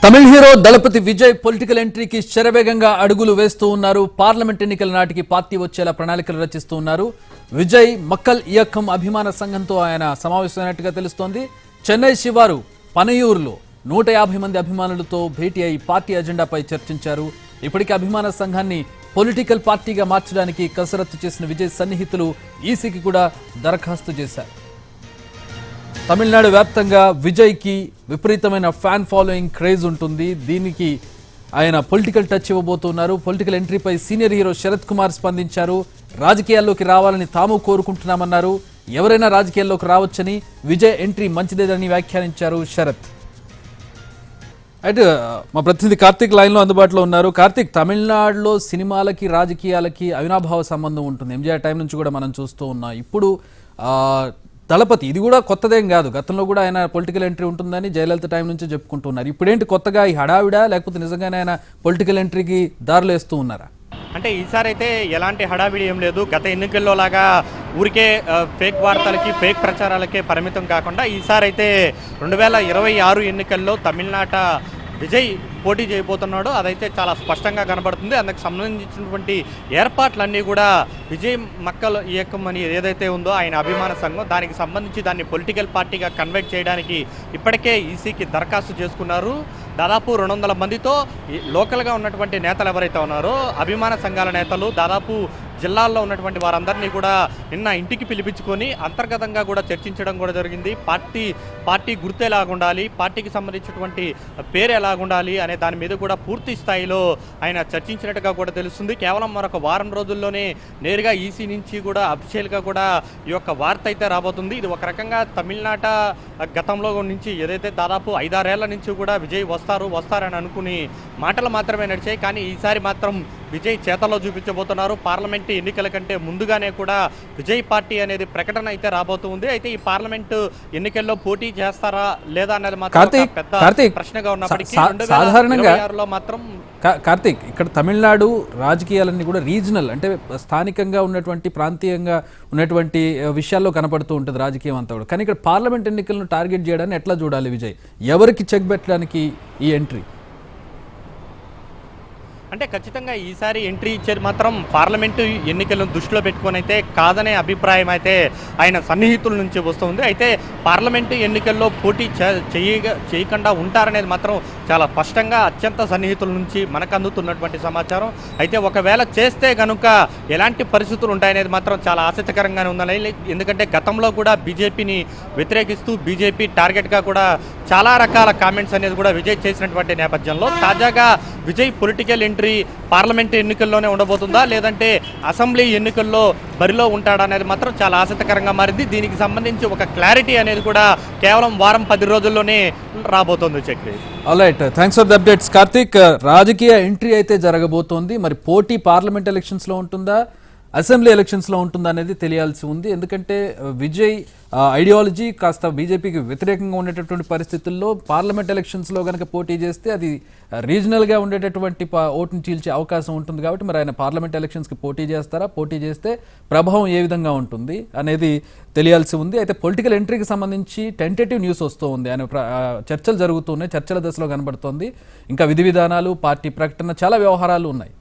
తమిళ hero దళపతి Vijay political ఎంట్రీకి శరవేగంగా అడుగులు వేస్తూ ఉన్నారు. పార్లమెంట్ ఎన్నికల నాటికి పార్టీ వచ్చేలా ప్రణాళికలు రచిస్తూ ఉన్నారు. విజయ్ మక్కల్ ఇయక్కం అభిమాన సంఘంతో ఆయన సమావేశమైనట్టుగా తెలుస్తోంది. చెన్నై శివారు పనయూరులో 150 మంది అభిమానులతో భేటీ అయి పార్టీ అజెండాపై చర్చించారు. ఇప్పటికే అభిమాన సంఘాన్ని పొలిటికల్ పార్టీగా మార్చడానికి కసరత్తు చేసిన విజయ్ సన్నిహితులు ఈసీకి కూడా దరఖాస్తు చేశారు. తమిళనాడు వ్యాప్తంగా విజయ్కి విపరీతమైన ఫ్యాన్ ఫాలోయింగ్ క్రేజ్ ఉంటుంది. దీనికి ఆయన పొలిటికల్ టచ్ ఇవ్వబోతున్నారు. పొలిటికల్ ఎంట్రీపై సీనియర్ హీరో శరత్ కుమార్ స్పందించారు. రాజకీయాల్లోకి రావాలని తాము కోరుకుంటున్నామన్నారు. ఎవరైనా రాజకీయాల్లోకి రావచ్చని, విజయ్ ఎంట్రీ మంచిదేదని వ్యాఖ్యానించారు శరత్. అయితే మా ప్రతినిధి కార్తీక్ లైన్లో అందుబాటులో ఉన్నారు. కార్తీక్, తమిళనాడులో సినిమాలకి రాజకీయాలకి అవినాభావ సంబంధం ఉంటుంది. ఎంజీఆర్ టైం నుంచి కూడా మనం చూస్తూ ఉన్నాం. ఇప్పుడు దళపతి ఇది కూడా కొత్తదేం కాదు. గతంలో కూడా ఆయన పొలిటికల్ ఎంట్రీ ఉంటుందని జయలలిత టైం నుంచి చెప్పుకుంటున్నారు. ఇప్పుడేంటి కొత్తగా ఈ హడావిడా, లేకపోతే నిజంగానే ఆయన పొలిటికల్ ఎంట్రీకి దారులు వేస్తూ ఉన్నారా? అంటే ఈసారి అయితే ఎలాంటి హడావిడి ఏం లేదు. గత ఎన్నికల్లో లాగా ఊరికే ఫేక్ వార్తలకి ఫేక్ ప్రచారాలకే పరిమితం కాకుండా ఈసారి అయితే 2026 ఎన్నికల్లో తమిళనాట విజయ్ పోటీ చేయబోతున్నాడు. అదైతే చాలా స్పష్టంగా కనబడుతుంది. అందుకు సంబంధించినటువంటి ఏర్పాట్లన్నీ కూడా విజయ్ మక్కల్ ఇయక్కం అని ఏదైతే ఉందో ఆయన అభిమాన సంఘం, దానికి సంబంధించి దాన్ని పొలిటికల్ పార్టీగా కన్వర్ట్ చేయడానికి ఇప్పటికే ఈసీకి దరఖాస్తు చేసుకున్నారు. దాదాపు 200 మందితో లోకల్గా ఉన్నటువంటి నేతలు ఎవరైతే ఉన్నారో అభిమాన సంఘాల నేతలు, దాదాపు జిల్లాల్లో ఉన్నటువంటి వారందరినీ కూడా నిన్న ఇంటికి పిలిపించుకొని అంతర్గతంగా కూడా చర్చించడం కూడా జరిగింది. పార్టీ గుర్తు ఎలాగుండాలి, పార్టీకి సంబంధించినటువంటి పేరు ఎలాగుండాలి అనే దాని మీద కూడా పూర్తి స్థాయిలో ఆయన చర్చించినట్టుగా కూడా తెలుస్తుంది. కేవలం మరొక వారం రోజుల్లోనే నేరుగా ఈసీ నుంచి కూడా అఫీషియల్గా కూడా ఈ యొక్క వార్త అయితే రాబోతుంది. ఇది ఒక రకంగా తమిళనాట గతంలో నుంచి ఏదైతే దాదాపు 5-6 ఏళ్ల నుంచి కూడా విజయ్ వస్తారని అనుకుని మాటలు మాత్రమే నడిచాయి. కానీ ఈసారి మాత్రం విజయ్ చేతల్లో చూపించబోతున్నారు. పార్లమెంట్ ఎన్నికల కంటే ముందుగానే కూడా విజయ్ పార్టీ అనేది ప్రకటన అయితే రాబోతుంది. అయితే ఈ పార్లమెంటు ఎన్నికల్లో పోటీ చేస్తారా లేదా అనేది మాత్రం పెద్ద ప్రశ్నగా ఉన్నప్పటికీ సాధారణంగా మాత్రం కార్తీక్, ఇక్కడ తమిళనాడు రాజకీయాలన్నీ కూడా రీజనల్, అంటే స్థానికంగా ఉన్నటువంటి ప్రాంతీయంగా ఉన్నటువంటి విషయాల్లో కనపడుతూ ఉంటుంది రాజకీయం అంతా కూడా. కానీ ఇక్కడ పార్లమెంట్ ఎన్నికలను టార్గెట్ చేయడాన్ని ఎట్లా చూడాలి విజయ్? ఎవరికి చెక్ పెట్టడానికి ఈ ఎంట్రీ? అంటే ఖచ్చితంగా ఈసారి ఎంట్రీ ఇచ్చేది మాత్రం పార్లమెంటు ఎన్నికలను దృష్టిలో పెట్టుకొని అయితే కాదనే అభిప్రాయం అయితే ఆయన సన్నిహితుల నుంచి వస్తుంది. అయితే పార్లమెంటు ఎన్నికల్లో పోటీ చేయకుండా ఉంటారనేది మాత్రం చాలా స్పష్టంగా అత్యంత సన్నిహితుల నుంచి మనకు అందుతున్నటువంటి సమాచారం. అయితే ఒకవేళ చేస్తే కనుక ఎలాంటి పరిస్థితులు ఉంటాయనేది మాత్రం చాలా ఆసక్తికరంగానే ఉందని. ఎందుకంటే గతంలో కూడా బీజేపీని వ్యతిరేకిస్తూ బీజేపీ టార్గెట్గా కూడా చాలా రకాల కామెంట్స్ అనేది కూడా విజయ్ చేసినటువంటి నేపథ్యంలో తాజాగా విజయ్ పొలిటికల్ ఎంట్రీ పార్లమెంటు ఎన్నికల్లోనే ఉండబోతుందా, లేదంటే అసెంబ్లీ ఎన్నికల్లో బరిలో ఉంటాడా అనేది మాత్రం చాలా ఆసక్తికరంగా మారింది. దీనికి సంబంధించి ఒక క్లారిటీ అనేది కూడా కేవలం వారం 10 రోజుల్లోనే రాబోతోంది. Chakri, alright, thanks for the updates Karthik. రాజకీయ ఎంట్రీ అయితే జరగబోతోంది. మరి పోటీ పార్లమెంట్ ఎలక్షన్స్లో ఉంటుందా, అసెంబ్లీ ఎలక్షన్స్లో ఉంటుందా అనేది తెలియాల్సి ఉంది. ఎందుకంటే విజయ్ ఐడియాలజీ కాస్త బీజేపీకి వ్యతిరేకంగా ఉండేటటువంటి పరిస్థితుల్లో పార్లమెంట్ ఎలక్షన్స్లో కనుక పోటీ చేస్తే అది రీజనల్గా ఉండేటటువంటి ఓటును చీల్చే అవకాశం ఉంటుంది. కాబట్టి మరి ఆయన పార్లమెంట్ ఎలక్షన్స్కి పోటీ చేస్తారా, పోటీ చేస్తే ప్రభావం ఏ విధంగా ఉంటుంది అనేది తెలియాల్సి ఉంది. అయితే పొలిటికల్ ఎంట్రీకి సంబంధించి టెంటేటివ్ న్యూస్ వస్తూ ఉంది. ఆయన చర్చలు జరుగుతున్నాయి, చర్చల దశలో కనబడుతోంది. ఇంకా విధి విధానాలు, పార్టీ ప్రకటన, చాలా వ్యవహారాలు ఉన్నాయి.